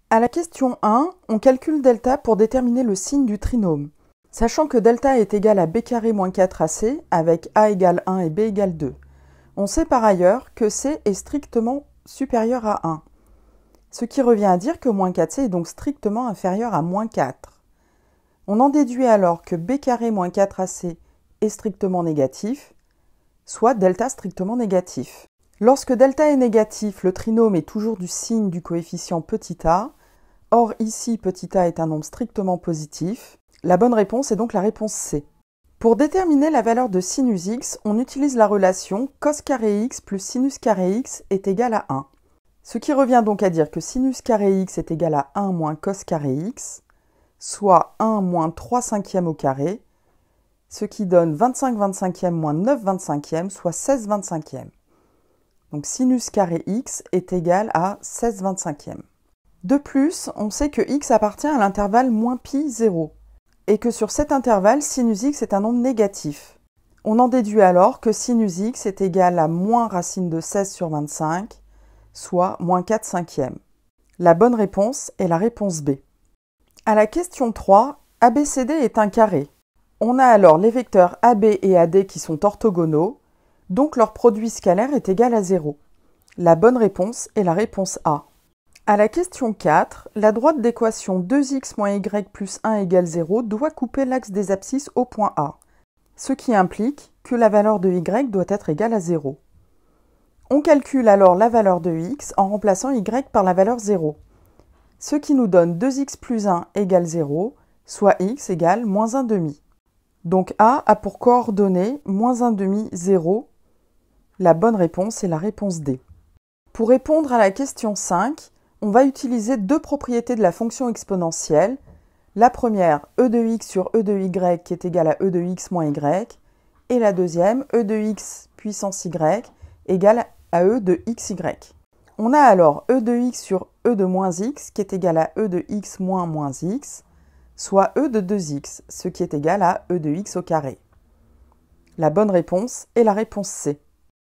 À la question 1, on calcule delta pour déterminer le signe du trinôme. Sachant que delta est égal à b carré moins 4ac avec a égale 1 et b égale 2. On sait par ailleurs que c est strictement supérieur à 1. Ce qui revient à dire que moins 4c est donc strictement inférieur à moins 4. On en déduit alors que b carré moins 4ac est strictement négatif, soit delta strictement négatif. Lorsque delta est négatif, le trinôme est toujours du signe du coefficient petit a. Or ici, petit a est un nombre strictement positif. La bonne réponse est donc la réponse C. Pour déterminer la valeur de sinus x, on utilise la relation cos carré x plus sinus carré x est égal à 1. Ce qui revient donc à dire que sinus carré x est égal à 1 moins cos carré x, soit 1 moins 3 cinquièmes au carré, ce qui donne 25 25e moins 9 25e, soit 16 25e. Donc sinus carré x est égal à 16 25e. De plus, on sait que x appartient à l'intervalle moins pi 0, et que sur cet intervalle, sinus x est un nombre négatif. On en déduit alors que sinus x est égal à moins racine de 16 sur 25, soit moins 4 cinquièmes. La bonne réponse est la réponse B. À la question 3, ABCD est un carré. On a alors les vecteurs AB et AD qui sont orthogonaux, donc leur produit scalaire est égal à 0. La bonne réponse est la réponse A. À la question 4, la droite d'équation 2x moins y plus 1 égale 0 doit couper l'axe des abscisses au point A, ce qui implique que la valeur de y doit être égale à 0. On calcule alors la valeur de x en remplaçant y par la valeur 0, ce qui nous donne 2x plus 1 égale 0, soit x égale moins 1 demi. Donc A a pour coordonnées moins 1 demi 0. La bonne réponse est la réponse D. Pour répondre à la question 5, on va utiliser deux propriétés de la fonction exponentielle. La première, e de x sur e de y qui est égal à e de x moins y, et la deuxième, e de x puissance y égale à e de xy. On a alors e de x sur e de moins x qui est égal à e de x moins moins x, soit e de 2x, ce qui est égal à e de x au carré. La bonne réponse est la réponse C.